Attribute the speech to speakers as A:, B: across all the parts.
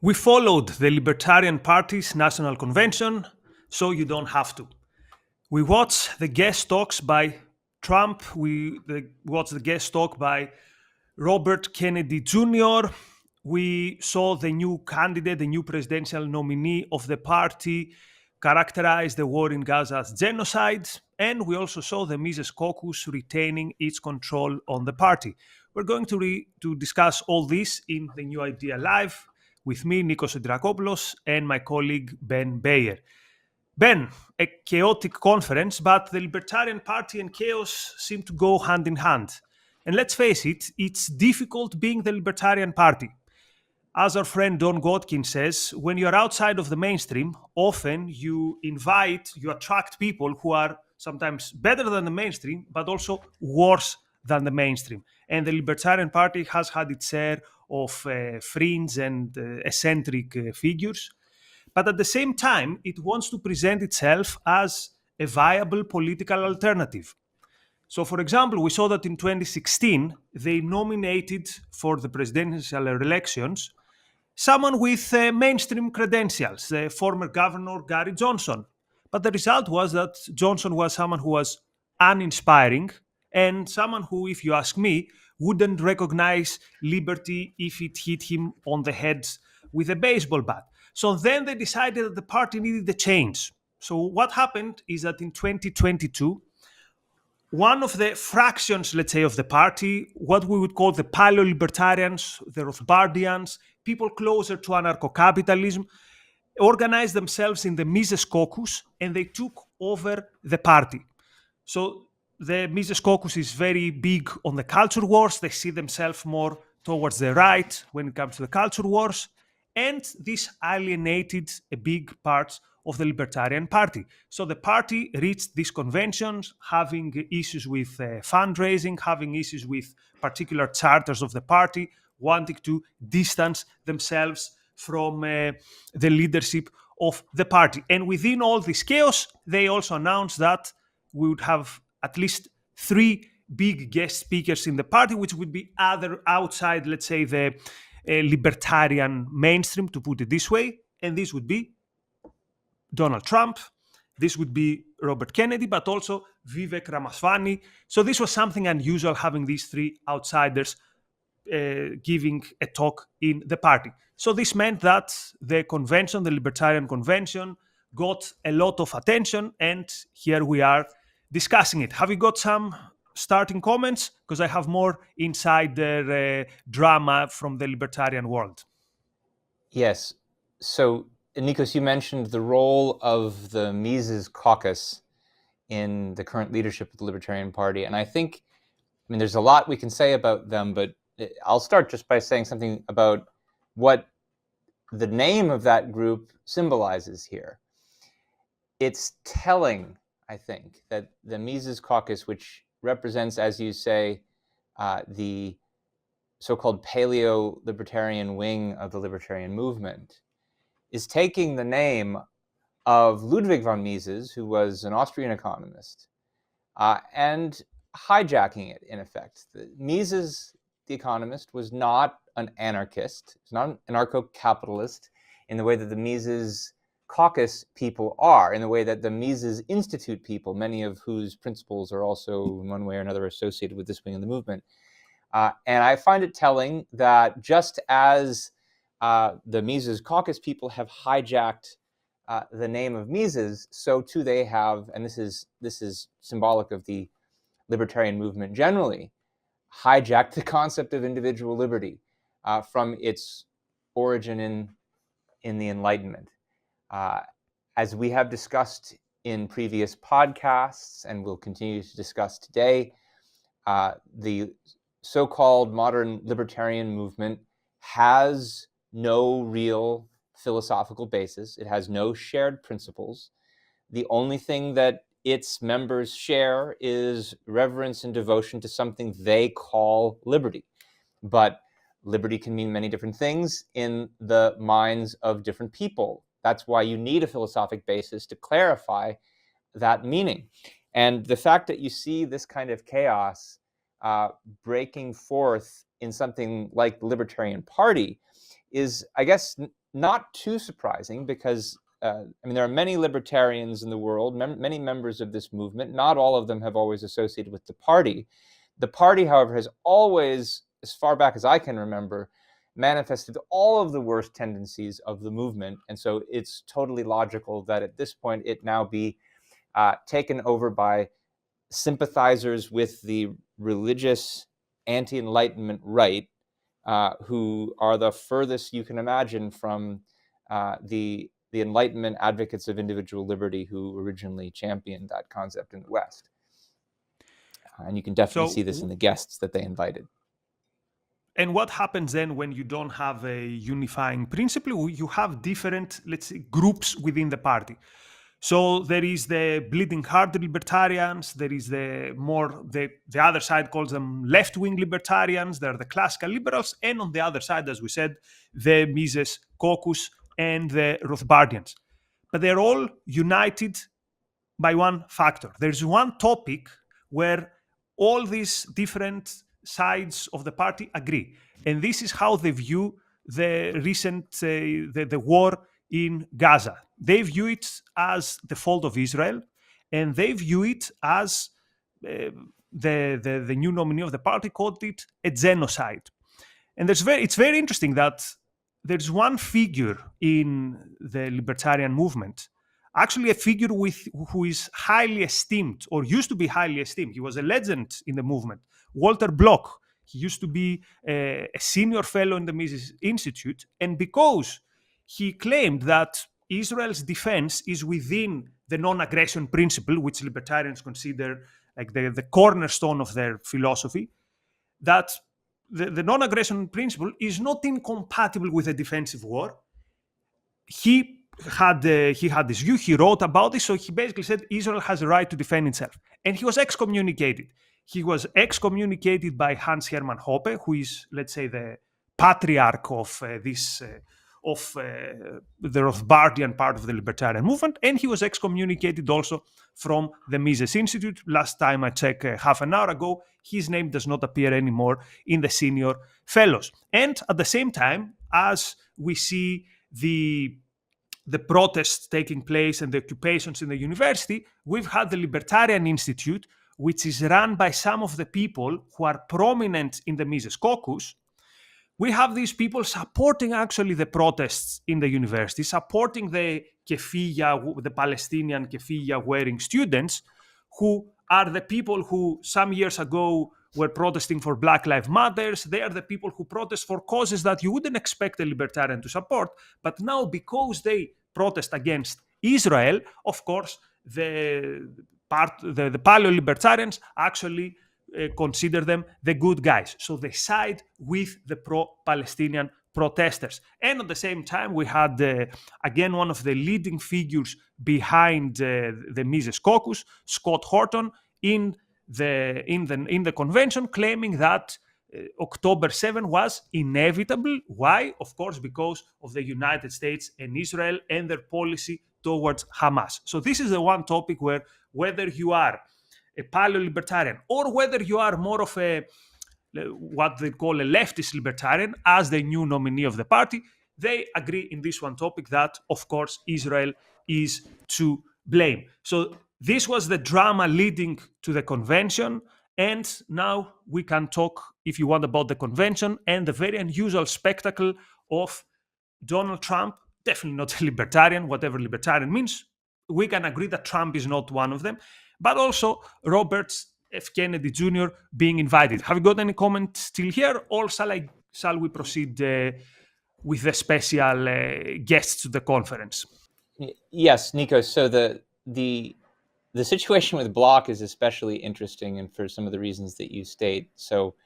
A: We followed the Libertarian Party's national convention, so you don't have to. We watched the guest talks by Trump, watched the guest talk by Robert Kennedy Jr., we saw the new candidate, the new presidential nominee of the party, characterize the war in Gaza as genocide, and we also saw the Mises Caucus retaining its control on the party. We're going to discuss all this in the New Idea Live with me, Nikos Sotirakopoulos, and my colleague Ben Bayer. Ben, a chaotic conference, but the Libertarian Party and chaos seem to go hand in hand. And let's face it, it's difficult being the Libertarian Party. As our friend Don Godkin says, when you're outside of the mainstream, often you attract people who are sometimes better than the mainstream, but also worse than the mainstream. And the Libertarian Party has had its share of fringe and eccentric figures. But at the same time, it wants to present itself as a viable political alternative. So, for example, we saw that in 2016, they nominated for the presidential elections someone with mainstream credentials, the former governor Gary Johnson. But the result was that Johnson was someone who was uninspiring and someone who, if you ask me, wouldn't recognize liberty if it hit him on the head with a baseball bat. So then they decided that the party needed a change. So what happened is that in 2022, one of the fractions, let's say, of the party, what we would call the paleo-libertarians, the Rothbardians, people closer to anarcho-capitalism, organized themselves in the Mises Caucus and they took over the party. So the Mises Caucus is very big on the culture wars. They see themselves more towards the right when it comes to the culture wars. And this alienated a big part of the Libertarian Party. So the party reached these conventions, having issues with fundraising, having issues with particular charters of the party, wanting to distance themselves from the leadership of the party. And within all this chaos, they also announced that we would have at least 3 big guest speakers in the party, which would be other outside, let's say, the libertarian mainstream, to put it this way. And this would be Donald Trump, this would be Robert Kennedy, but also Vivek Ramaswamy. So this was something unusual, having these 3 outsiders giving a talk in the party. So this meant that the convention, the Libertarian Convention, got a lot of attention, and here we are discussing it. Have you got some starting comments? Because I have more insider drama from the libertarian world.
B: Yes. So, Nikos, you mentioned the role of the Mises Caucus in the current leadership of the Libertarian Party. And I think, there's a lot we can say about them, but I'll start just by saying something about what the name of that group symbolizes here. It's telling, I think, that the Mises Caucus, which represents, as you say, the so-called paleo-libertarian wing of the libertarian movement, is taking the name of Ludwig von Mises, who was an Austrian economist, and hijacking it, in effect. Mises, the economist, was not an anarchist. He's not an anarcho-capitalist in the way that the Mises Caucus people are, in the way that the Mises Institute people, many of whose principles are also in one way or another associated with this wing of the movement. And I find it telling that just as the Mises Caucus people have hijacked the name of Mises, so too they have, and this is symbolic of the libertarian movement generally, hijacked the concept of individual liberty from its origin in the Enlightenment. As we have discussed in previous podcasts and will continue to discuss today, the so-called modern libertarian movement has no real philosophical basis. It has no shared principles. The only thing that its members share is reverence and devotion to something they call liberty. But liberty can mean many different things in the minds of different people. That's why you need a philosophic basis to clarify that meaning. And the fact that you see this kind of chaos breaking forth in something like the Libertarian Party is, I guess, not too surprising because, there are many libertarians in the world, many members of this movement. Not all of them have always associated with the party. The party, however, has always, as far back as I can remember, manifested all of the worst tendencies of the movement. And so it's totally logical that at this point it now be taken over by sympathizers with the religious anti-Enlightenment right, who are the furthest you can imagine from the Enlightenment advocates of individual liberty who originally championed that concept in the West. And you can definitely see this in the guests that they invited.
A: And what happens then when you don't have a unifying principle? You have different, let's say, groups within the party. So there is the bleeding heart libertarians, there is the other side calls them left-wing libertarians, they're the classical liberals, and on the other side, as we said, the Mises caucus and the Rothbardians. But they're all united by one factor. There's one topic where all these different sides of the party agree. And this is how they view the recent, the war in Gaza. They view it as the fault of Israel, and they view it as the new nominee of the party called it a genocide. And it's very interesting that there's one figure in the libertarian movement, actually a figure who is highly esteemed, or used to be highly esteemed. He was a legend in the movement, Walter Bloch. He used to be a senior fellow in the Mises Institute, and because he claimed that Israel's defense is within the non-aggression principle, which libertarians consider like the cornerstone of their philosophy, that the non-aggression principle is not incompatible with a defensive war. He had this view, he wrote about this, so he basically said Israel has a right to defend itself. And he was excommunicated. He was excommunicated by Hans Hermann Hoppe, who is, let's say, the patriarch of the Rothbardian part of the libertarian movement, and he was excommunicated also from the Mises Institute. Last time I checked, half an hour ago, his name does not appear anymore in the senior fellows. And at the same time, as we see the protests taking place and the occupations in the university, we've had the Libertarian Institute, which is run by some of the people who are prominent in the Mises caucus. We have these people supporting actually the protests in the university, supporting the keffiyeh, the Palestinian keffiyeh wearing students, who are the people who some years ago were protesting for Black Lives Matter. They are the people who protest for causes that you wouldn't expect a libertarian to support. But now, because they protest against Israel, of course, the paleo-libertarians actually consider them the good guys. So they side with the pro-Palestinian protesters. And at the same time, we had, again, one of the leading figures behind the Mises caucus, Scott Horton, in the convention, claiming that October 7 was inevitable. Why? Of course, because of the United States and Israel and their policy towards Hamas. So this is the one topic where, whether you are a paleo-libertarian or whether you are more of a what they call a leftist libertarian as the new nominee of the party, they agree in this one topic that, of course, Israel is to blame. So this was the drama leading to the convention. And now we can talk, if you want, about the convention and the very unusual spectacle of Donald Trump, definitely not a libertarian, whatever libertarian means. We can agree that Trump is not one of them, but also Robert F. Kennedy Jr. being invited. Have you got any comment still here, or shall we proceed with the special guests to the conference?
B: Yes, Nikos. So the situation with Bloch is especially interesting, and for some of the reasons that you state. So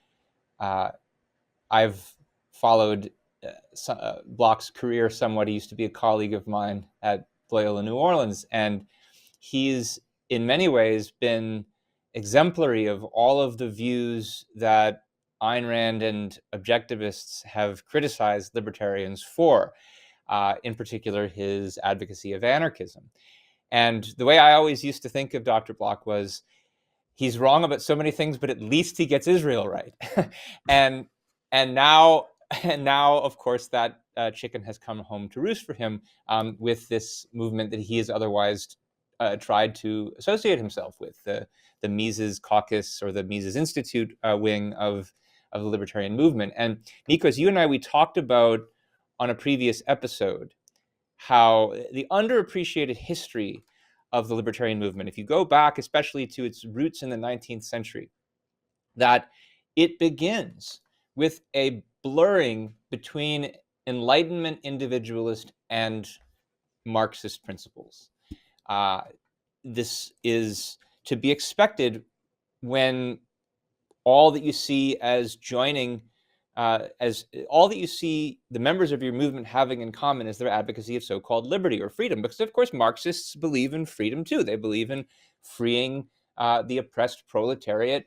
B: I've followed Bloch's career somewhat. He used to be a colleague of mine at Loyola New Orleans, and he's in many ways been exemplary of all of the views that Ayn Rand and objectivists have criticized libertarians for, in particular his advocacy of anarchism. And the way I always used to think of Dr. Bloch was, he's wrong about so many things, but at least he gets Israel right. and now, of course, that chicken has come home to roost for him with this movement that he has otherwise tried to associate himself with, the Mises Caucus or the Mises Institute wing of the libertarian movement. And Nikos, you and I, we talked about on a previous episode how the underappreciated history of the libertarian movement, if you go back especially to its roots in the 19th century, that it begins with a blurring between Enlightenment individualist and Marxist principles. This is to be expected when all that you see as joining, as all that you see the members of your movement having in common is their advocacy of so-called liberty or freedom. Because of course, Marxists believe in freedom too. They believe in freeing the oppressed proletariat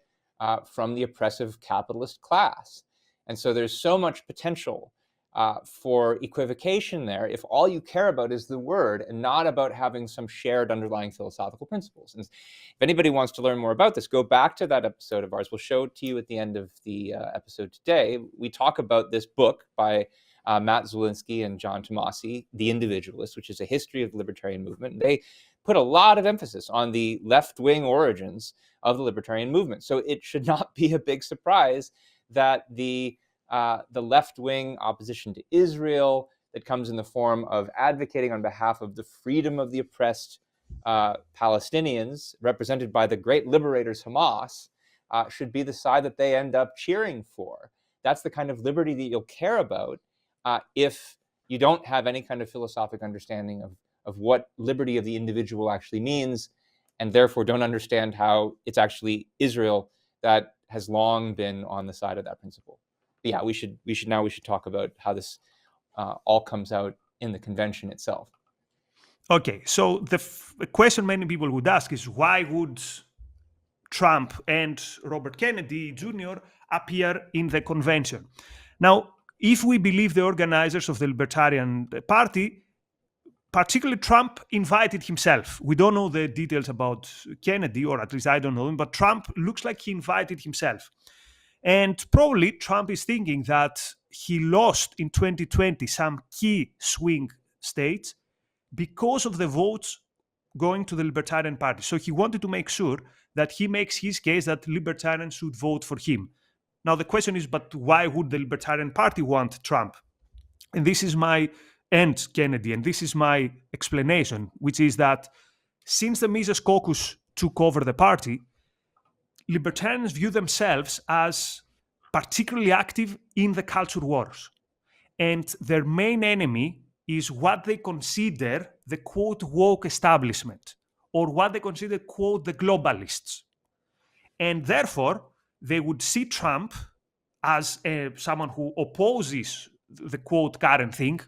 B: from the oppressive capitalist class. And so there's so much potential for equivocation there if all you care about is the word and not about having some shared underlying philosophical principles. And if anybody wants to learn more about this, go back to that episode of ours. We'll show it to you at the end of the episode today. We talk about this book by Matt Zwolinski and John Tomasi, The Individualist, which is a history of the libertarian movement. And they put a lot of emphasis on the left-wing origins of the libertarian movement. So it should not be a big surprise that the left-wing opposition to Israel that comes in the form of advocating on behalf of the freedom of the oppressed Palestinians, represented by the great liberators Hamas, should be the side that they end up cheering for. That's the kind of liberty that you'll care about if you don't have any kind of philosophic understanding of what liberty of the individual actually means, and therefore don't understand how it's actually Israel that has long been on the side of that principle. But yeah, we should talk about how this all comes out in the convention itself.
A: Okay, so the question many people would ask is, why would Trump and Robert Kennedy Jr. appear in the convention? Now, if we believe the organizers of the Libertarian Party, particularly Trump invited himself. We don't know the details about Kennedy, or at least I don't know him, but Trump looks like he invited himself. And probably Trump is thinking that he lost in 2020 some key swing states because of the votes going to the Libertarian Party. So he wanted to make sure that he makes his case that libertarians should vote for him. Now the question is, but why would the Libertarian Party want Trump? And this is my and Kennedy, and this is my explanation, which is that since the Mises Caucus took over the party, libertarians view themselves as particularly active in the culture wars. And their main enemy is what they consider the quote woke establishment, or what they consider quote the globalists. And therefore, they would see Trump as someone who opposes the quote current thing.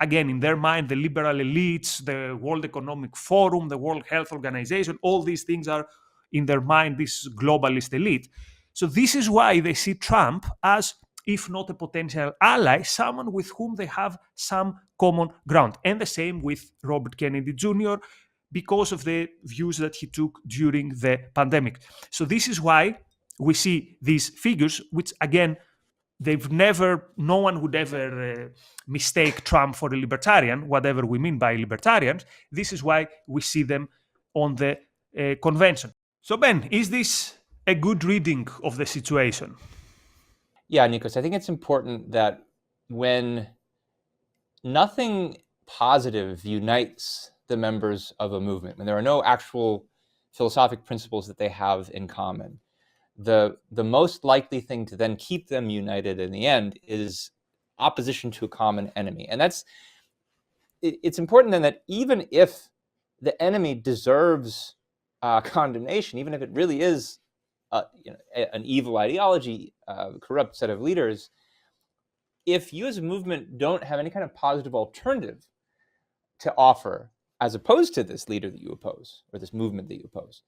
A: Again, in their mind, the liberal elites, the World Economic Forum, the World Health Organization, all these things are in their mind, this globalist elite. So this is why they see Trump as, if not a potential ally, someone with whom they have some common ground. And the same with Robert Kennedy Jr., because of the views that he took during the pandemic. So this is why we see these figures, which again, no one would ever mistake Trump for a libertarian, whatever we mean by libertarians. This is why we see them on the convention. So Ben, is this a good reading of the situation?
B: Yeah, Nikos, I think it's important that when nothing positive unites the members of a movement, when there are no actual philosophic principles that they have in common, the most likely thing to then keep them united in the end is opposition to a common enemy. And it's important then that even if the enemy deserves condemnation, even if it really is an evil ideology, a corrupt set of leaders, if you as a movement don't have any kind of positive alternative to offer as opposed to this leader that you oppose, or this movement that you oppose,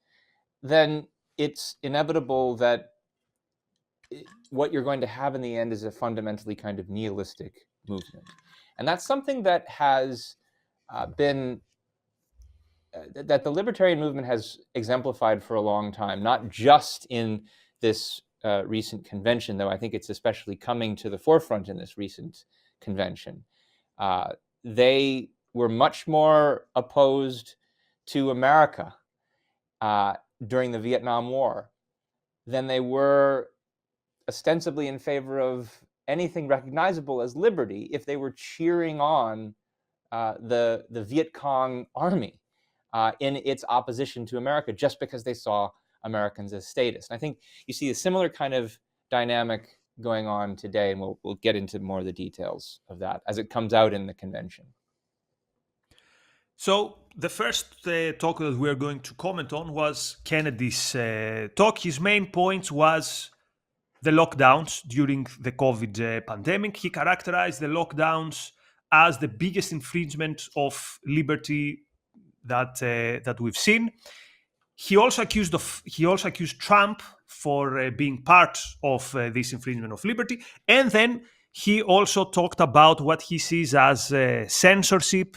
B: then it's inevitable that what you're going to have in the end is a fundamentally kind of nihilistic movement. And that's something that has been, that the libertarian movement has exemplified for a long time, not just in this recent convention, though I think it's especially coming to the forefront in this recent convention. They were much more opposed to America during the Vietnam War than they were ostensibly in favor of anything recognizable as liberty if they were cheering on the Viet Cong army in its opposition to America just because they saw Americans as statists. And I think you see a similar kind of dynamic going on today, and we'll get into more of the details of that as it comes out in the convention.
A: So the first talk that we're going to comment on was Kennedy's talk. His main point was the lockdowns during the COVID pandemic. He characterized the lockdowns as the biggest infringement of liberty that we've seen. He also accused Trump for being part of this infringement of liberty, and then he also talked about what he sees as censorship.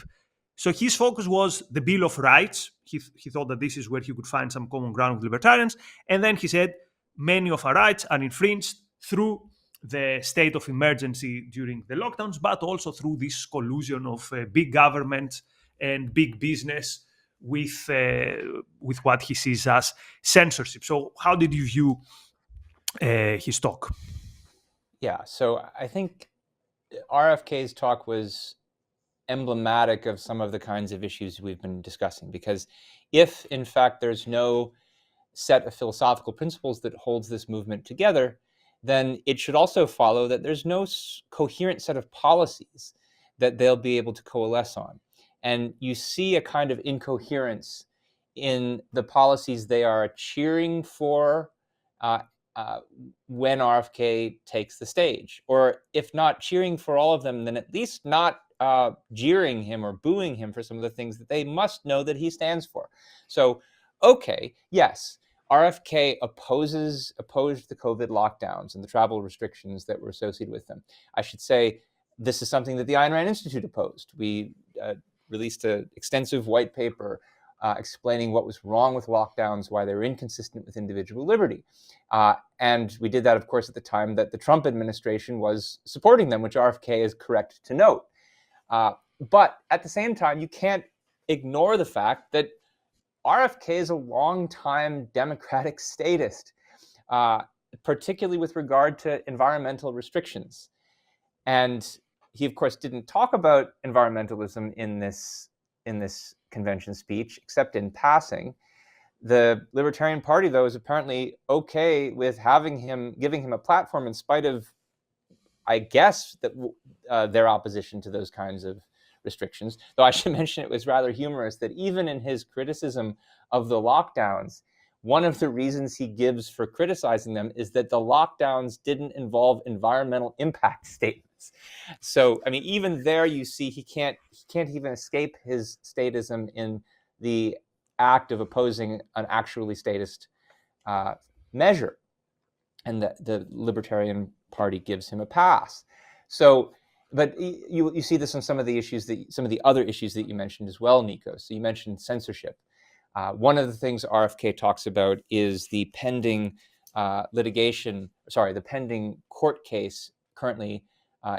A: So his focus was the Bill of Rights. He thought that this is where he could find some common ground with libertarians, and then he said many of our rights are infringed through the state of emergency during the lockdowns, but also through this collusion of big government and big business with what he sees as censorship. So how did you view his talk?
B: Yeah, so I think RFK's talk was emblematic of some of the kinds of issues we've been discussing, because if in fact there's no set of philosophical principles that holds this movement together, then it should also follow that there's no coherent set of policies that they'll be able to coalesce on. And you see a kind of incoherence in the policies they are cheering for when RFK takes the stage, or if not cheering for all of them, then at least not jeering him or booing him for some of the things that they must know that he stands for. So, okay, yes, RFK opposed the COVID lockdowns and the travel restrictions that were associated with them. I should say this is something that the Ayn Rand Institute opposed. We released an extensive white paper explaining what was wrong with lockdowns, why they were inconsistent with individual liberty. And we did that, of course, at the time that the Trump administration was supporting them, which RFK is correct to note. But at the same time, you can't ignore the fact that RFK is a longtime Democratic statist, particularly with regard to environmental restrictions. And he, of course, didn't talk about environmentalism in this convention speech, except in passing. The Libertarian Party, though, is apparently okay with giving him a platform in spite of, I guess, that their opposition to those kinds of restrictions. Though I should mention it was rather humorous that even in his criticism of the lockdowns, one of the reasons he gives for criticizing them is that the lockdowns didn't involve environmental impact statements. So, I mean, even there you see he can't even escape his statism in the act of opposing an actually statist measure. And the Libertarian Party gives him a pass. So, but you see this on some of the other issues that you mentioned as well, Nikos. So you mentioned censorship. One of the things RFK talks about is the pending the pending court case currently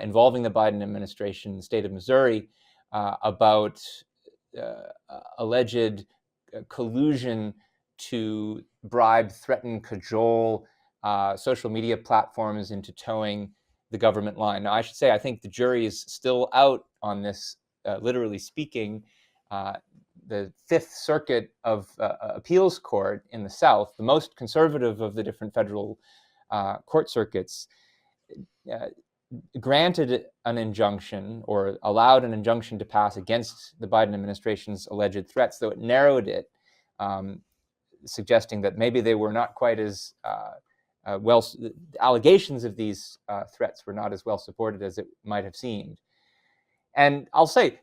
B: involving the Biden administration in the state of Missouri about alleged collusion to bribe, threaten, cajole social media platforms into towing the government line. Now, I should say, I think the jury is still out on this, literally speaking. The Fifth Circuit of Appeals Court in the South, the most conservative of the different federal court circuits, granted an injunction or allowed an injunction to pass against the Biden administration's alleged threats, though it narrowed it, suggesting that maybe they were not quite as the allegations of these threats were not as well supported as it might have seemed. And I'll say,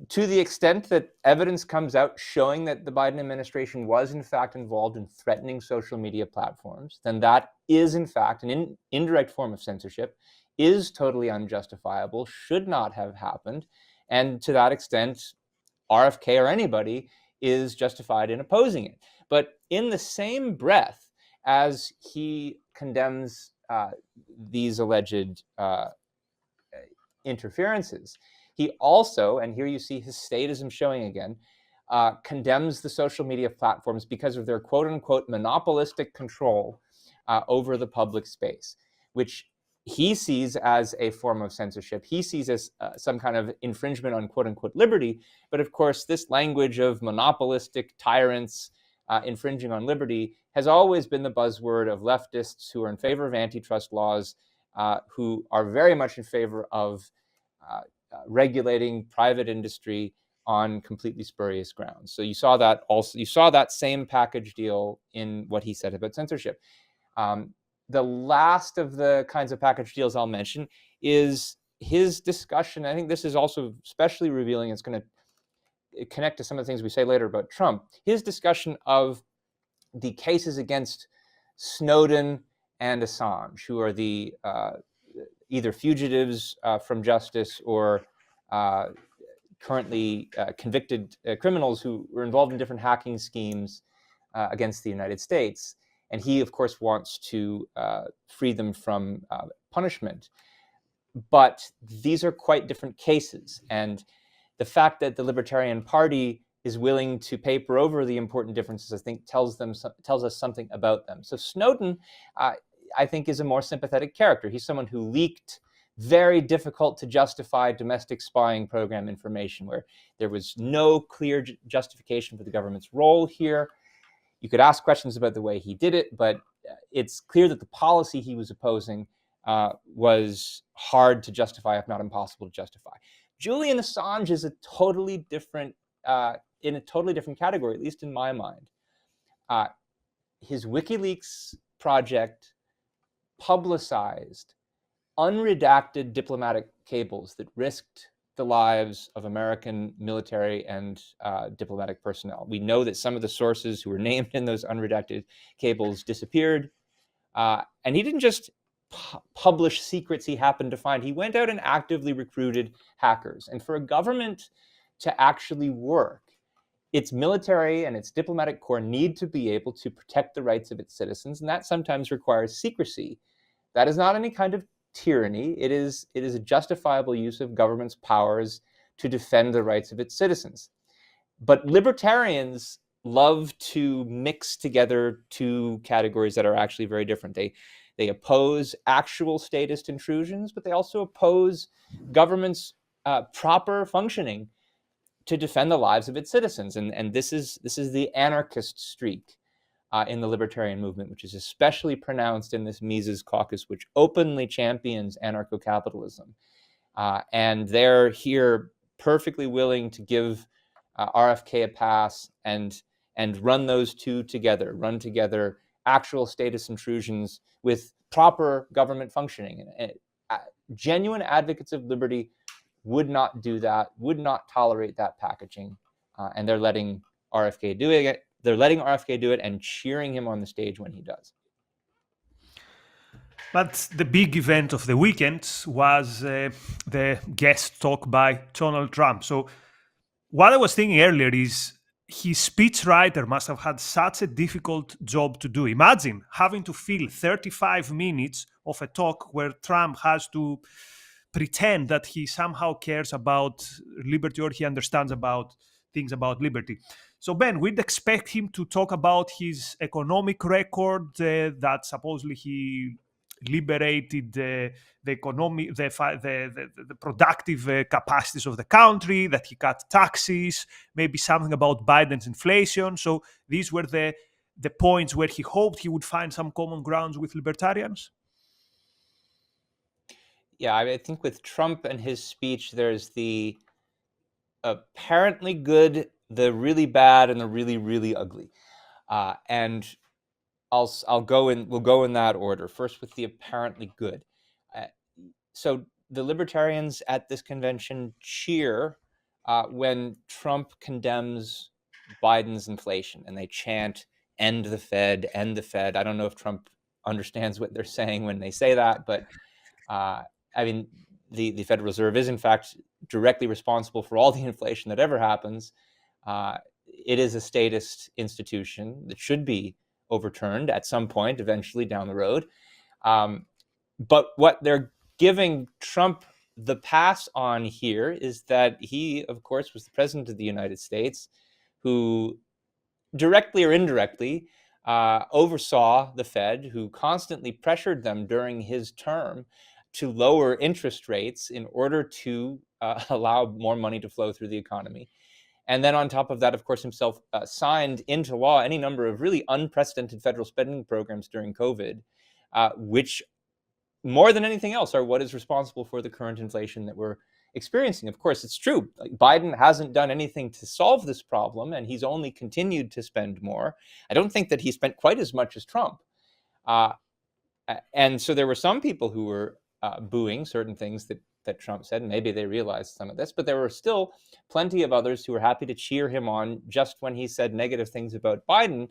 B: to the extent that evidence comes out showing that the Biden administration was in fact involved in threatening social media platforms, then that is in fact an indirect form of censorship, is totally unjustifiable, should not have happened. And to that extent, RFK or anybody is justified in opposing it. But in the same breath as he condemns these alleged interferences, He also, and here you see his statism showing again, condemns the social media platforms because of their quote-unquote monopolistic control over the public space, which he sees as a form of censorship. He sees as some kind of infringement on quote-unquote liberty. But of course, this language of monopolistic tyrants infringing on liberty has always been the buzzword of leftists who are in favor of antitrust laws, who are very much in favor of regulating private industry on completely spurious grounds. So you saw that also. You saw that same package deal in what he said about censorship. The last of the kinds of package deals I'll mention is his discussion. I think this is also especially revealing. It's going to connect to some of the things we say later about Trump. His discussion of the cases against Snowden and Assange, who are the either fugitives from justice or currently convicted criminals who were involved in different hacking schemes against the United States. And he, of course, wants to free them from punishment. But these are quite different cases. And the fact that the Libertarian Party is willing to paper over the important differences, I think, tells us something about them. So Snowden, I think, is a more sympathetic character. He's someone who leaked very difficult to justify domestic spying program information, where there was no clear justification for the government's role here. You could ask questions about the way he did it, but it's clear that the policy he was opposing was hard to justify, if not impossible to justify. Julian Assange is a totally different, in a totally different category, at least in my mind. His WikiLeaks project publicized unredacted diplomatic cables that risked the lives of American military and diplomatic personnel. We know that some of the sources who were named in those unredacted cables disappeared. And he didn't just publish secrets he happened to find. He went out and actively recruited hackers. And for a government to actually work, its military and its diplomatic corps need to be able to protect the rights of its citizens. And that sometimes requires secrecy. That is not any kind of tyranny. It is a justifiable use of government's powers to defend the rights of its citizens. But libertarians love to mix together two categories that are actually very different. They oppose actual statist intrusions, but they also oppose government's proper functioning to defend the lives of its citizens. And this is the anarchist streak in the libertarian movement, which is especially pronounced in this Mises caucus, which openly champions anarcho-capitalism. And they're here perfectly willing to give RFK a pass and run those two together, run together actual statist intrusions with proper government functioning. And genuine advocates of liberty would not do that, would not tolerate that packaging, and they're letting RFK do it. They're letting RFK do it and cheering him on the stage when he does.
A: But the big event of the weekend was the guest talk by Donald Trump. So what I was thinking earlier is his speechwriter must have had such a difficult job to do. Imagine having to fill 35 minutes of a talk where Trump has to pretend that he somehow cares about liberty or he understands about things about liberty. So Ben, we'd expect him to talk about his economic record, that supposedly he liberated the economic, the productive capacities of the country, that he cut taxes, maybe something about Biden's inflation. So these were the points where he hoped he would find some common grounds with libertarians.
B: Yeah, I think with Trump and his speech, there's the apparently good, the really bad, and the really, really ugly. And we'll go in that order. First with the apparently good. So the libertarians at this convention cheer when Trump condemns Biden's inflation, and they chant, "End the Fed, end the Fed." I don't know if Trump understands what they're saying when they say that, but I mean, the Federal Reserve is in fact directly responsible for all the inflation that ever happens. It is a statist institution that should be overturned at some point, eventually down the road. But what they're giving Trump the pass on here is that he, of course, was the president of the United States who directly or indirectly oversaw the Fed, who constantly pressured them during his term to lower interest rates in order to allow more money to flow through the economy. And then on top of that, of course, himself signed into law any number of really unprecedented federal spending programs during COVID, which more than anything else are what is responsible for the current inflation that we're experiencing. Of course, it's true. Like, Biden hasn't done anything to solve this problem, and he's only continued to spend more. I don't think that he spent quite as much as Trump. And so there were some people who were booing certain things that Trump said, and maybe they realized some of this, but there were still plenty of others who were happy to cheer him on just when he said negative things about Biden,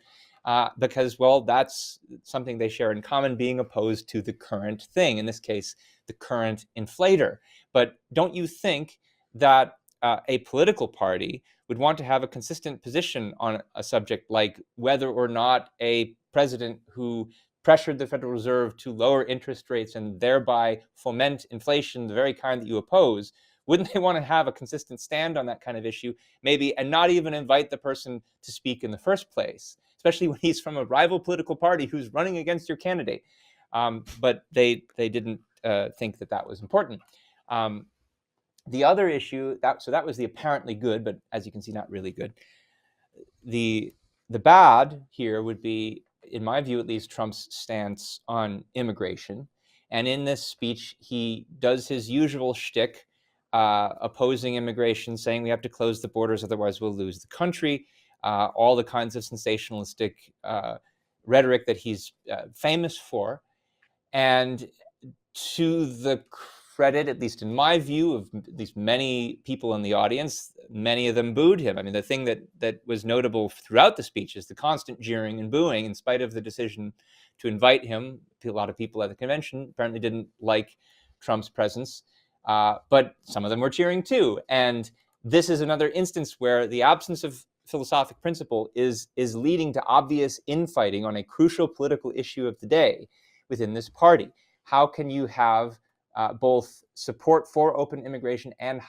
B: because, well, that's something they share in common, being opposed to the current thing, in this case, the current inflator. But don't you think that a political party would want to have a consistent position on a subject like whether or not a president who pressured the Federal Reserve to lower interest rates and thereby foment inflation, the very kind that you oppose, wouldn't they want to have a consistent stand on that kind of issue, maybe, and not even invite the person to speak in the first place, especially when he's from a rival political party who's running against your candidate? But they didn't think that was important. The other issue, that was the apparently good, but as you can see, not really good. The bad here would be, in my view at least, Trump's stance on immigration. And in this speech, he does his usual shtick, opposing immigration, saying we have to close the borders, otherwise we'll lose the country. All the kinds of sensationalistic rhetoric that he's famous for. And to the credit, at least in my view, of at least many people in the audience, many of them booed him. I mean, the thing that was notable throughout the speech is the constant jeering and booing, in spite of the decision to invite him. A lot of people at the convention apparently didn't like Trump's presence, but some of them were cheering too. And this is another instance where the absence of philosophic principle is leading to obvious infighting on a crucial political issue of the day within this party. How can you have both support for open immigration and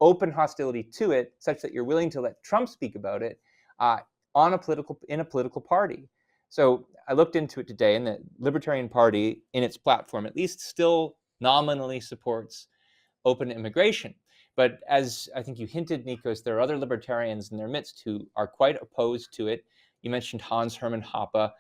B: open hostility to it, such that you're willing to let Trump speak about it in a political party? So I looked into it today, and the Libertarian Party, in its platform, at least still nominally supports open immigration. But as I think you hinted, Nikos, there are other libertarians in their midst who are quite opposed to it. You mentioned Hans Hermann Hoppe.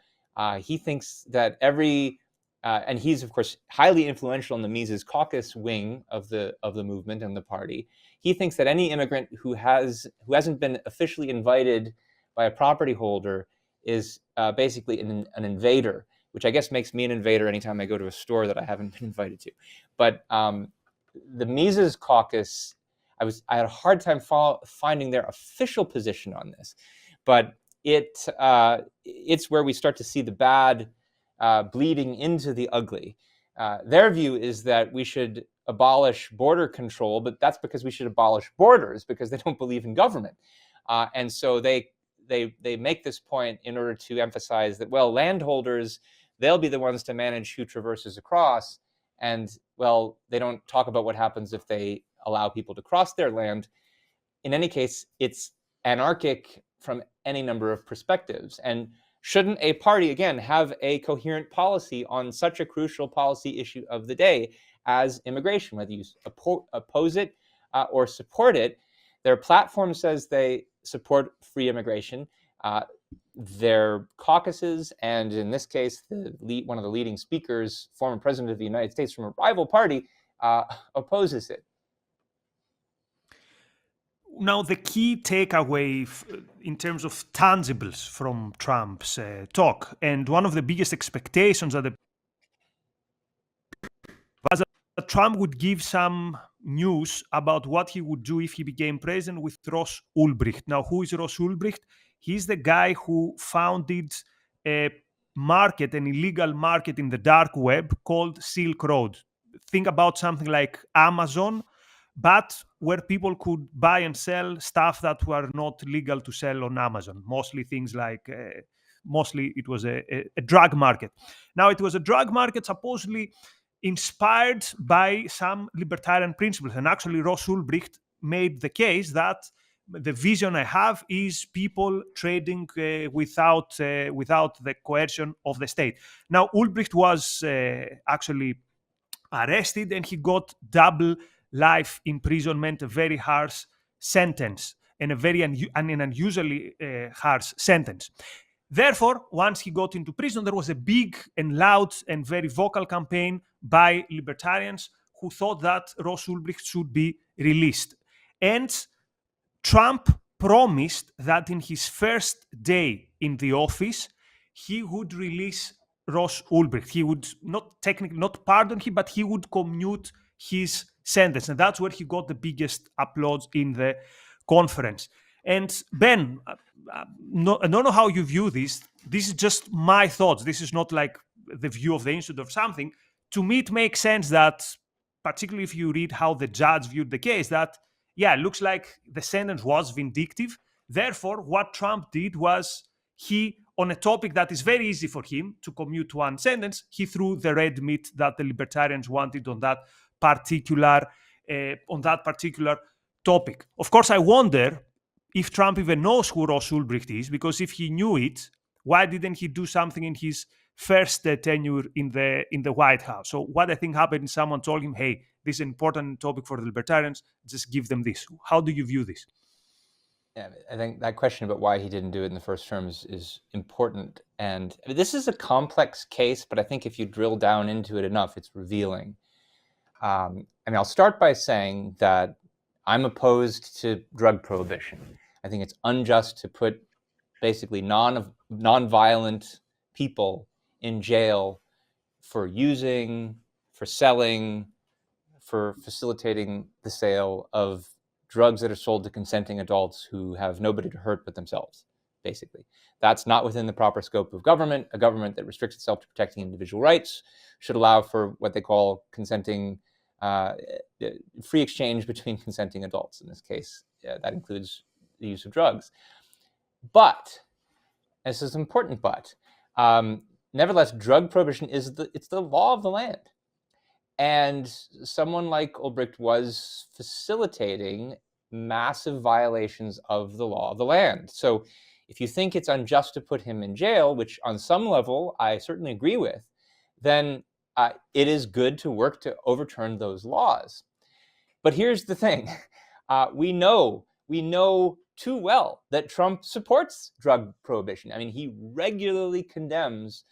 B: He thinks that and he's, of course, highly influential in the Mises Caucus wing of the movement and the party. He thinks that any immigrant who hasn't been officially invited by a property holder is basically an invader, which I guess makes me an invader anytime I go to a store that I haven't been invited to. But the Mises Caucus, I had a hard time finding their official position on this, but it's where we start to see the bad bleeding into the ugly. Their view is that we should abolish border control, but that's because we should abolish borders, because they don't believe in government. And so they make this point in order to emphasize that, well, landholders, they'll be the ones to manage who traverses across. And, well, they don't talk about what happens if they allow people to cross their land. In any case, it's anarchic from any number of perspectives. And shouldn't a party, again, have a coherent policy on such a crucial policy issue of the day as immigration, whether you oppose it or support it? Their platform says they support free immigration. Their caucuses, and in this case, one of the leading speakers, former president of the United States from a rival party, opposes it.
A: Now, the key takeaway in terms of tangibles from Trump's talk, and one of the biggest expectations was that Trump would give some news about what he would do if he became president with Ross Ulbricht. Now, who is Ross Ulbricht? He's the guy who founded an illegal market in the dark web called Silk Road. Think about something like Amazon, but where people could buy and sell stuff that were not legal to sell on Amazon. Mostly things like, mostly it was a drug market. Now, it was a drug market supposedly inspired by some libertarian principles. And actually, Ross Ulbricht made the case that the vision I have is people trading without the coercion of the state. Now, Ulbricht was actually arrested, and he got double life imprisonment, a very harsh sentence, and an unusually harsh sentence. Therefore, once he got into prison, there was a big and loud and very vocal campaign by libertarians who thought that Ross Ulbricht should be released. And Trump promised that in his first day in the office, he would release Ross Ulbricht. He would not technically not pardon him, but he would commute his sentence. And that's where he got the biggest applause in the conference. And Ben, I don't know how you view this. This is just my thoughts. This is not like the view of the institute or something. To me, it makes sense that, particularly if you read how the judge viewed the case, that it looks like the sentence was vindictive. Therefore, what Trump did was on a topic that is very easy for him to commute one sentence, he threw the red meat that the libertarians wanted on that particular topic. Of course, I wonder if Trump even knows who Ross Ulbricht is, because if he knew it, why didn't he do something in his first tenure in the White House? So what I think happened, someone told him, hey, this is an important topic for the libertarians, just give them this. How do you view this?
B: Yeah, I think that question about why he didn't do it in the first term is important. And this is a complex case, but I think if you drill down into it enough, it's revealing. I'll start by saying that I'm opposed to drug prohibition. I think it's unjust to put basically non-violent people in jail for using, for selling, for facilitating the sale of drugs that are sold to consenting adults who have nobody to hurt but themselves, basically. That's not within the proper scope of government. A government that restricts itself to protecting individual rights should allow for what they call consenting, free exchange between consenting adults. In this case, that includes the use of drugs. But, and this is an important but, nevertheless, drug prohibition it's the law of the land. And someone like Ulbricht was facilitating massive violations of the law of the land. So if you think it's unjust to put him in jail, which on some level I certainly agree with, then it is good to work to overturn those laws. But here's the thing. We know too well that Trump supports drug prohibition. I mean, he regularly condemns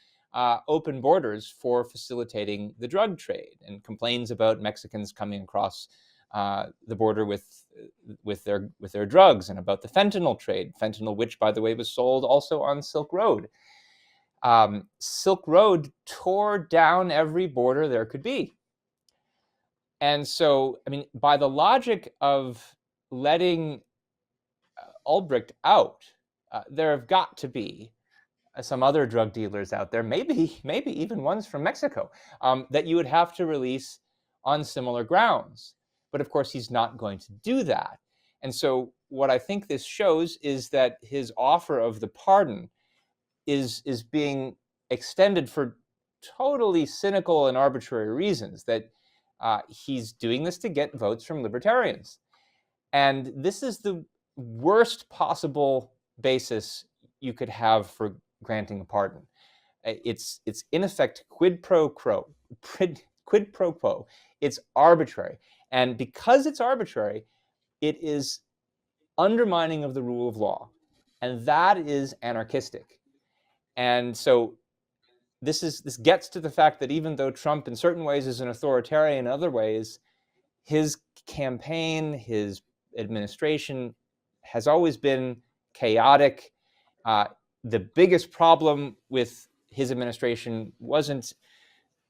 B: open borders for facilitating the drug trade and complains about Mexicans coming across the border with their drugs, and about the fentanyl trade. Fentanyl, which, by the way, was sold also on Silk Road. Silk Road tore down every border there could be. And so, I mean, by the logic of letting Ulbricht out, there have got to be some other drug dealers out there, maybe even ones from Mexico, that you would have to release on similar grounds. But of course, he's not going to do that. And so what I think this shows is that his offer of the pardon is being extended for totally cynical and arbitrary reasons, that he's doing this to get votes from libertarians. And this is the worst possible basis you could have for granting a pardon. It's in effect quid pro quo. It's arbitrary. And because it's arbitrary, it is undermining of the rule of law. And that is anarchistic. And so this gets to the fact that even though Trump in certain ways is an authoritarian, in other ways, his campaign, his administration has always been chaotic. The biggest problem with his administration wasn't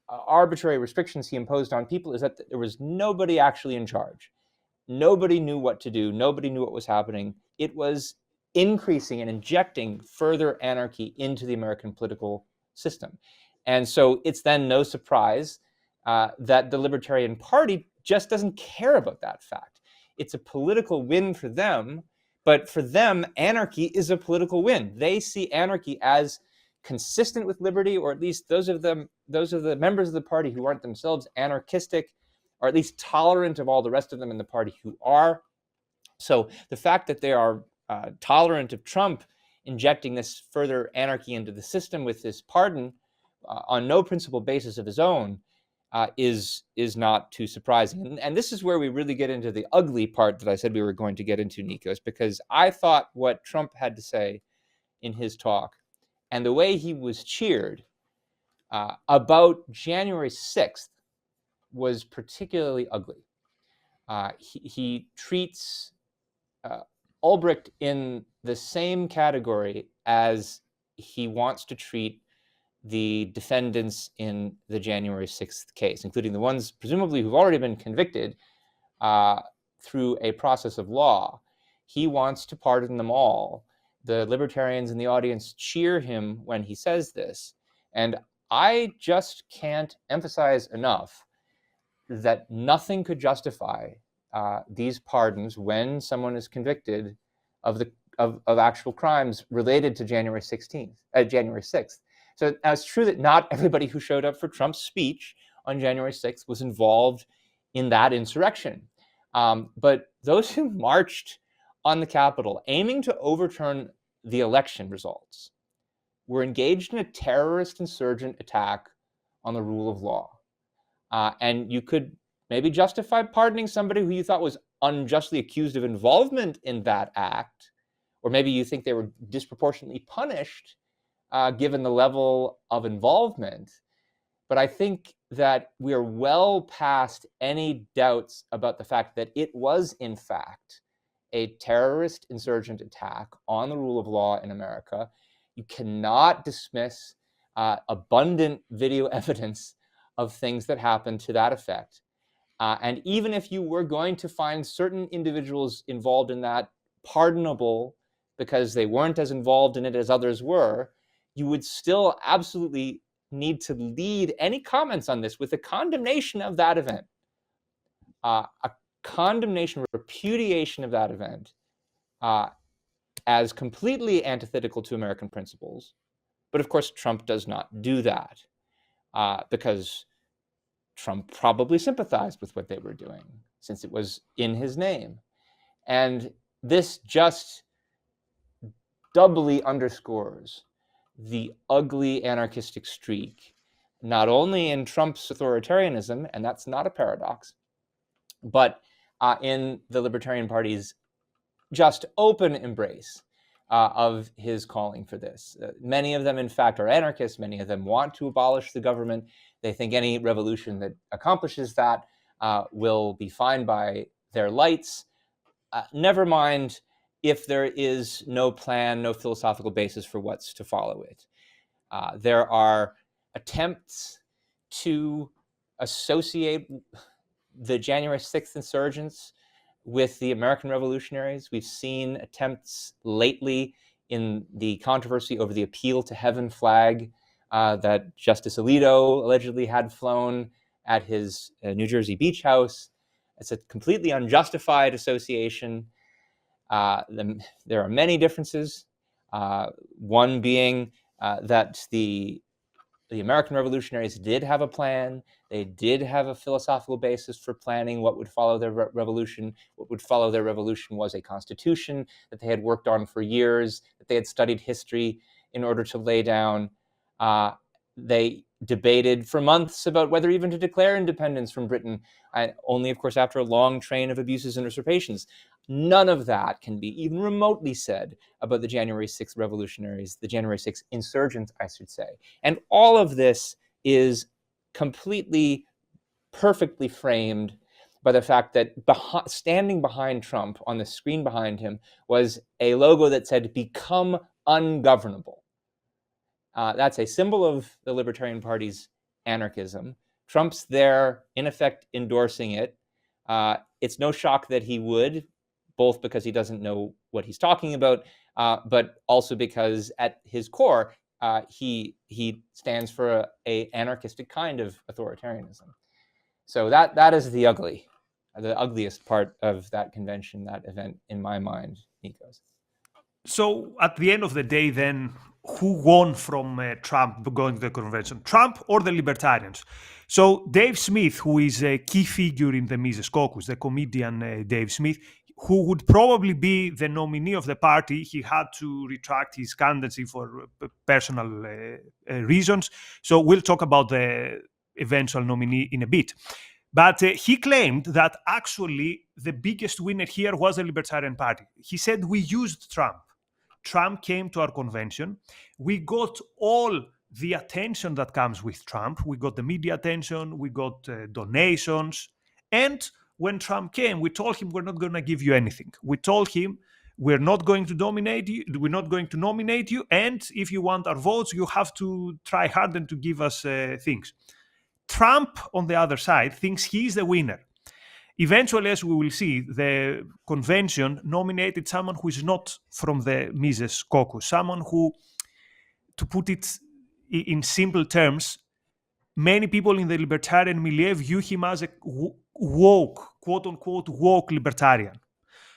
B: arbitrary restrictions he imposed on people, is that there was nobody actually in charge. Nobody knew what to do. Nobody knew what was happening. It was increasing and injecting further anarchy into the American political system. And so it's then no surprise that the Libertarian Party just doesn't care about that fact. It's a political win for them, but for them, anarchy is a political win. They see anarchy as consistent with liberty, or at least those of the members of the party who aren't themselves anarchistic, or at least tolerant of all the rest of them in the party who are. So the fact that they are tolerant of Trump injecting this further anarchy into the system with this pardon on no principle basis of his own is not too surprising. And this is where we really get into the ugly part that I said we were going to get into, Nikos, because I thought what Trump had to say in his talk and the way he was cheered about January 6th was particularly ugly. He treats Ulbricht in the same category as he wants to treat the defendants in the January 6th case, including the ones presumably who've already been convicted through a process of law. He wants to pardon them all. The libertarians in the audience cheer him when he says this. And I just can't emphasize enough that nothing could justify these pardons when someone is convicted of actual crimes related to January 6th. So it's true that not everybody who showed up for Trump's speech on January 6th was involved in that insurrection. But those who marched on the Capitol aiming to overturn the election results were engaged in a terrorist insurgent attack on the rule of law. And you could maybe justify pardoning somebody who you thought was unjustly accused of involvement in that act, or maybe you think they were disproportionately punished given the level of involvement. But I think that we are well past any doubts about the fact that it was, in fact, a terrorist insurgent attack on the rule of law in America. You cannot dismiss abundant video evidence of things that happened to that effect. And even if you were going to find certain individuals involved in that pardonable because they weren't as involved in it as others were, you would still absolutely need to lead any comments on this with a condemnation of that event, a condemnation, repudiation of that event as completely antithetical to American principles. But of course, Trump does not do that because Trump probably sympathized with what they were doing since it was in his name. And this just doubly underscores the ugly anarchistic streak, not only in Trump's authoritarianism, and that's not a paradox, but in the Libertarian Party's just open embrace of his calling for this. Many of them, in fact, are anarchists. Many of them want to abolish the government. They think any revolution that accomplishes that will be fine by their lights. Never mind if there is no plan, no philosophical basis for what's to follow it. There are attempts to associate the January 6th insurgents with the American revolutionaries. We've seen attempts lately in the controversy over the Appeal to Heaven flag that Justice Alito allegedly had flown at his New Jersey beach house. It's a completely unjustified association. There are many differences. One being that the American revolutionaries did have a plan. They did have a philosophical basis for planning what would follow their revolution. What would follow their revolution was a constitution that they had worked on for years, that they had studied history in order to lay down. They debated for months about whether even to declare independence from Britain, only, of course, after a long train of abuses and usurpations. None of that can be even remotely said about the January 6th revolutionaries, the January 6th insurgents, I should say. And all of this is completely, perfectly framed by the fact that standing behind Trump on the screen behind him was a logo that said, "Become ungovernable." That's a symbol of the Libertarian Party's anarchism. Trump's there, in effect, endorsing it. It's no shock that he would, both because he doesn't know what he's talking about, but also because at his core, he stands for a anarchistic kind of authoritarianism. So that is the ugliest part of that convention, that event, in my mind, Nikos.
A: So at the end of the day, then, who won from Trump going to the convention, Trump or the Libertarians. So Dave Smith, who is a key figure in the Mises Caucus, the comedian Dave Smith, who would probably be the nominee of the party, he had to retract his candidacy for personal reasons. So we'll talk about the eventual nominee in a bit. But he claimed that actually the biggest winner here was the Libertarian Party. He said, we used Trump. Trump came to our convention. We got all the attention that comes with Trump. We got the media attention. We got donations. And when Trump came, we told him we're not going to give you anything. We told him we're not going to dominate you. We're not going to nominate you. And if you want our votes, you have to try hard and to give us things. Trump, on the other side, thinks he's the winner. Eventually, as we will see, the convention nominated someone who is not from the Mises caucus, someone who, to put it in simple terms, many people in the libertarian milieu view him as a woke, quote unquote, woke libertarian.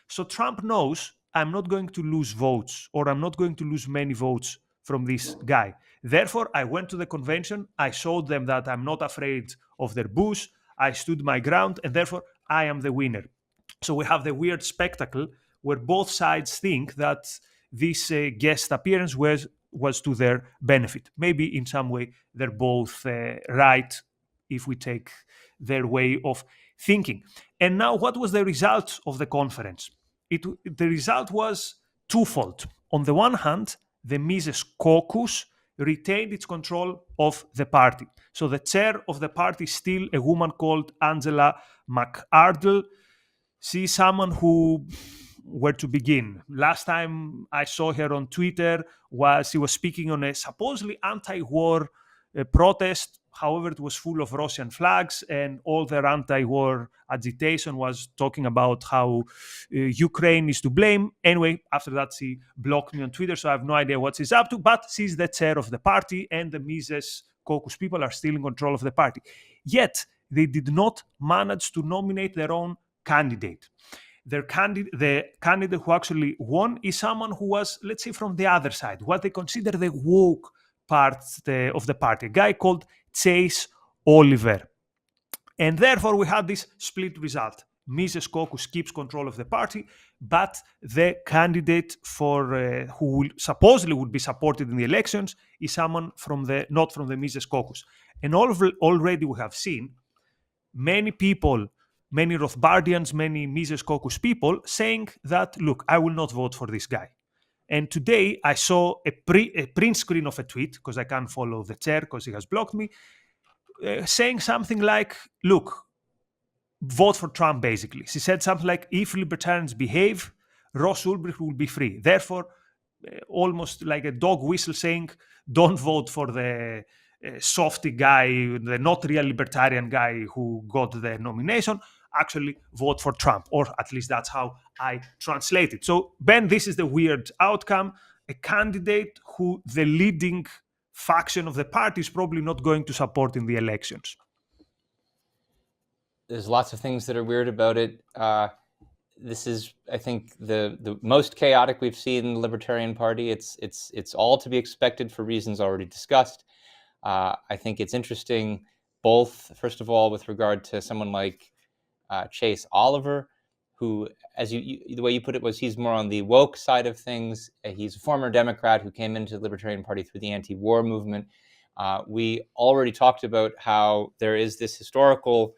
A: So Trump knows, I'm not going to lose votes, or I'm not going to lose many votes from this guy. Therefore, I went to the convention. I showed them that I'm not afraid of their bush. I stood my ground, and therefore I am the winner. So we have the weird spectacle where both sides think that this guest appearance was to their benefit. Maybe in some way they're both right if we take their way of thinking. And now, what was the result of the conference? The result was twofold. On the one hand, the Mises caucus retained its control of the party. So the chair of the party is still a woman called Angela McArdle. She's someone who, where to begin? Last time I saw her on Twitter she was speaking on a supposedly anti-war protest. However, it was full of Russian flags, and all their anti-war agitation was talking about how Ukraine is to blame. Anyway, after that, she blocked me on Twitter, so I have no idea what she's up to, but she's the chair of the party, and the Mises caucus people are still in control of the party. Yet, they did not manage to nominate their own candidate. The candidate who actually won is someone who was, let's say, from the other side, what they consider the woke part of the party, a guy called Chase Oliver. And therefore, we had this split result. Mises caucus keeps control of the party, but the candidate for who supposedly would be supported in the elections is someone not from the Mises caucus. And already we have seen many people, many Rothbardians, many Mises caucus people saying that, look, I will not vote for this guy. And today I saw a print screen of a tweet, because I can't follow the chair because he has blocked me, saying something like, look, vote for Trump, basically. She said something like, if libertarians behave, Ross Ulbricht will be free. Therefore, almost like a dog whistle saying, don't vote for the softy guy, the not real libertarian guy who got the nomination. Actually vote for Trump, or at least that's how I translate it. So, Ben, this is the weird outcome. A candidate who the leading faction of the party is probably not going to support in the elections.
B: There's lots of things that are weird about it. This is, I think, the most chaotic we've seen in the Libertarian Party. It's all to be expected for reasons already discussed. I think it's interesting, both, first of all, with regard to someone like Chase Oliver, who, as the way you put it was, he's more on the woke side of things. He's a former Democrat who came into the Libertarian Party through the anti-war movement. We already talked about how there is this historical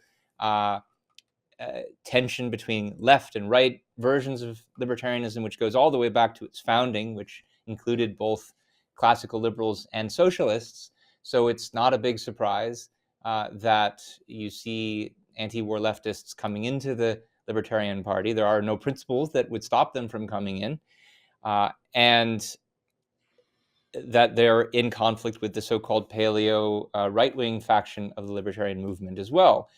B: tension between left and right versions of libertarianism, which goes all the way back to its founding, which included both classical liberals and socialists. So it's not a big surprise that you see anti-war leftists coming into the Libertarian Party. There are no principles that would stop them from coming in, and that they're in conflict with the so-called paleo right-wing faction of the libertarian movement as well.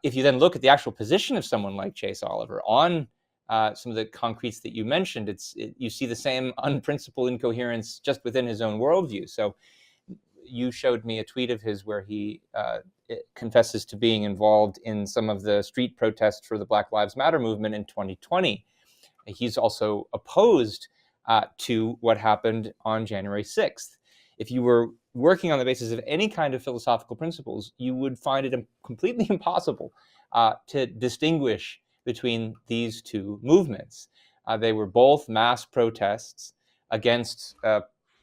B: If you then look at the actual position of someone like Chase Oliver on some of the concretes that you mentioned, you see the same unprincipled incoherence just within his own worldview. So you showed me a tweet of his where he confesses to being involved in some of the street protests for the Black Lives Matter movement in 2020. He's also opposed to what happened on January 6th. If you were working on the basis of any kind of philosophical principles, you would find it completely impossible to distinguish between these two movements. They were both mass protests against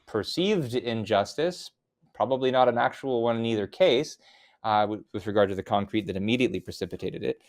B: perceived injustice, probably not an actual one in either case, with regard to the concrete that immediately precipitated it,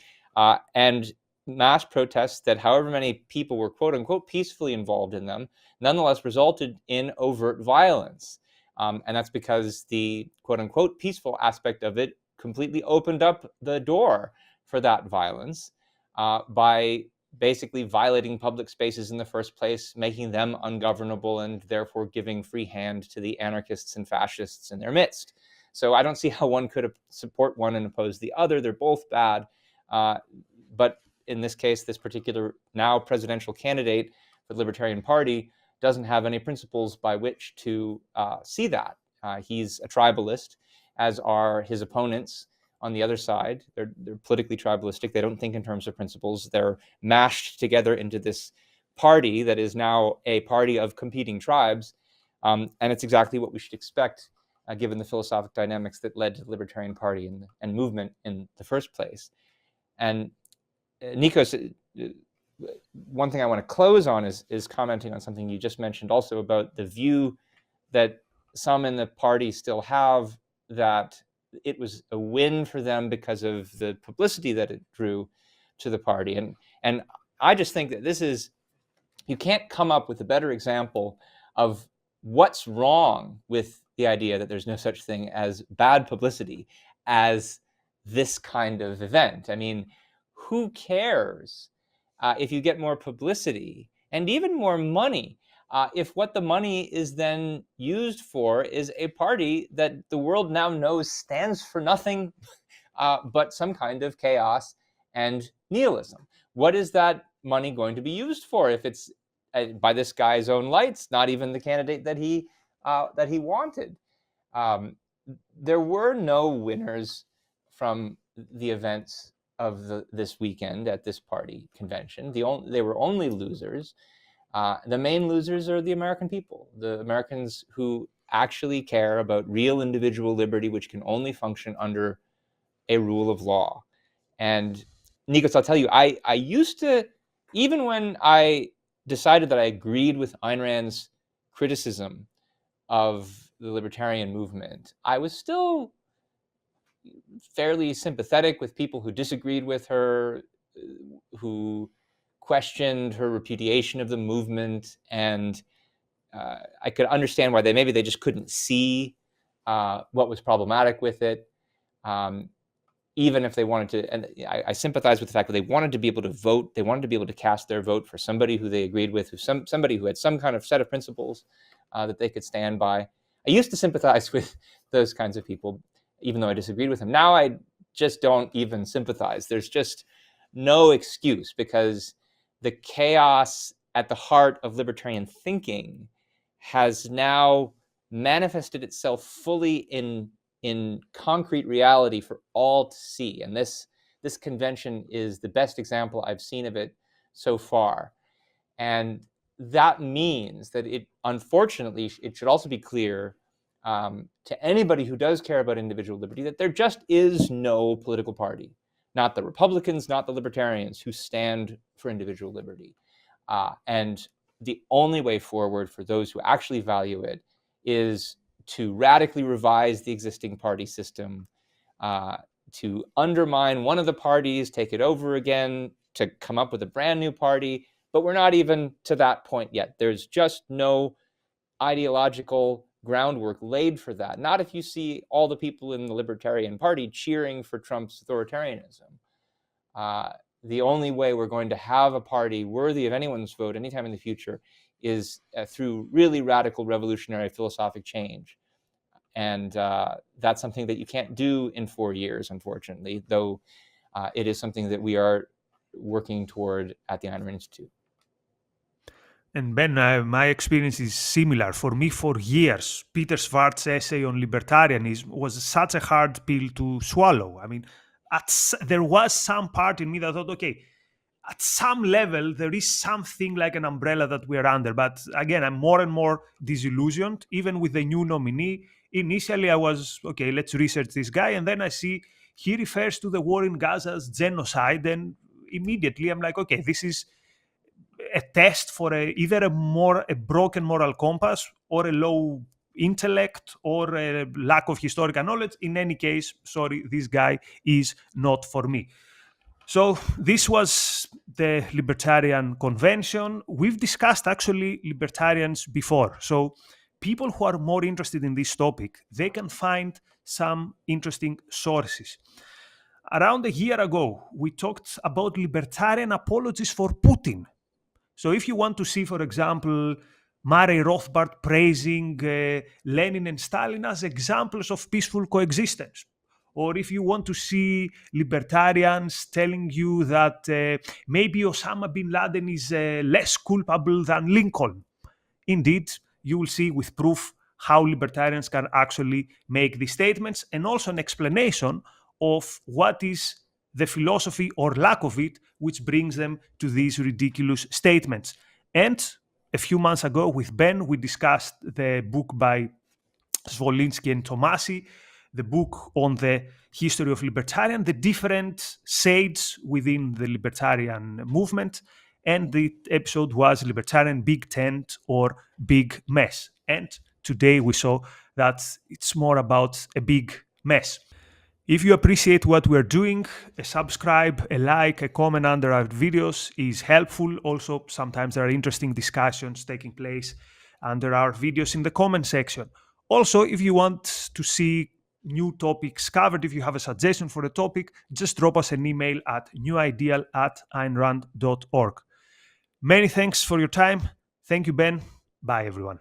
B: and mass protests that, however many people were quote unquote peacefully involved in them, nonetheless resulted in overt violence. And that's because the quote unquote peaceful aspect of it completely opened up the door for that violence by basically violating public spaces in the first place, making them ungovernable, and therefore giving free hand to the anarchists and fascists in their midst. So I don't see how one could support one and oppose the other. They're both bad. But in this case, this particular now presidential candidate for the Libertarian Party doesn't have any principles by which to see that. He's a tribalist, as are his opponents on the other side. They're politically tribalistic. They don't think in terms of principles. They're mashed together into this party that is now a party of competing tribes. And it's exactly what we should expect, given the philosophic dynamics that led to the Libertarian Party and movement in the first place. And Nikos, one thing I want to close on is commenting on something you just mentioned also about the view that some in the party still have, that it was a win for them because of the publicity that it drew to the party. And I just think that you can't come up with a better example of what's wrong with the idea that there's no such thing as bad publicity as this kind of event. I mean, who cares if you get more publicity and even more money, if what the money is then used for is a party that the world now knows stands for nothing but some kind of chaos and nihilism? What is that money going to be used for if it's, by this guy's own lights, not even the candidate that he wanted? There were no winners from the events of this weekend at this party convention. They were only losers. The main losers are the American people, the Americans who actually care about real individual liberty, which can only function under a rule of law. And Nikos, I'll tell you, I used to, even when I decided that I agreed with Ayn Rand's criticism of the libertarian movement, I was still fairly sympathetic with people who disagreed with her, who questioned her repudiation of the movement, and I could understand why maybe they just couldn't see what was problematic with it, even if they wanted to. And I sympathize with the fact that they wanted to be able to vote. They wanted to be able to cast their vote for somebody who they agreed with, somebody who had some kind of set of principles that they could stand by. I used to sympathize with those kinds of people, even though I disagreed with them. Now I just don't even sympathize. There's just no excuse, because the chaos at the heart of libertarian thinking has now manifested itself fully in concrete reality for all to see. And this convention is the best example I've seen of it so far. And that means that unfortunately, it should also be clear to anybody who does care about individual liberty that there just is no political party, not the Republicans, not the Libertarians, who stand for individual liberty. And the only way forward for those who actually value it is to radically revise the existing party system, to undermine one of the parties, take it over again, to come up with a brand new party. But we're not even to that point yet. There's just no ideological groundwork laid for that. Not if you see all the people in the Libertarian Party cheering for Trump's authoritarianism. The only way we're going to have a party worthy of anyone's vote anytime in the future is through really radical revolutionary philosophic change. And that's something that you can't do in 4 years, unfortunately, though it is something that we are working toward at the Ayn Rand Institute.
A: And Ben, my experience is similar. For me, for years, Peter Schwartz's essay on libertarianism was such a hard pill to swallow. I mean, there was some part in me that thought, okay, at some level, there is something like an umbrella that we're under. But again, I'm more and more disillusioned, even with the new nominee. Initially, I was, okay, let's research this guy. And then I see he refers to the war in Gaza as genocide. And immediately I'm like, okay, this is a test for either a broken moral compass or a low intellect or a lack of historical knowledge. In any case, sorry, this guy is not for me. So this was the Libertarian Convention. We've discussed actually libertarians before. So people who are more interested in this topic, they can find some interesting sources. Around a year ago, we talked about libertarian apologies for Putin. So if you want to see, for example, Murray Rothbard praising Lenin and Stalin as examples of peaceful coexistence, or if you want to see libertarians telling you that maybe Osama bin Laden is less culpable than Lincoln, indeed, you will see with proof how libertarians can actually make these statements, and also an explanation of what is the philosophy or lack of it which brings them to these ridiculous statements. And a few months ago with Ben, we discussed the book by Svolinsky and Tomasi, the book on the history of libertarian, the different shades within the libertarian movement. And the episode was Libertarian Big Tent or Big Mess. And today we saw that it's more about a big mess. If you appreciate what we're doing, a subscribe, a like, a comment under our videos is helpful. Also, sometimes there are interesting discussions taking place under our videos in the comment section. Also, if you want to see new topics covered, if you have a suggestion for a topic, just drop us an email at newideal@aynrand.org. Many thanks for your time. Thank you, Ben. Bye, everyone.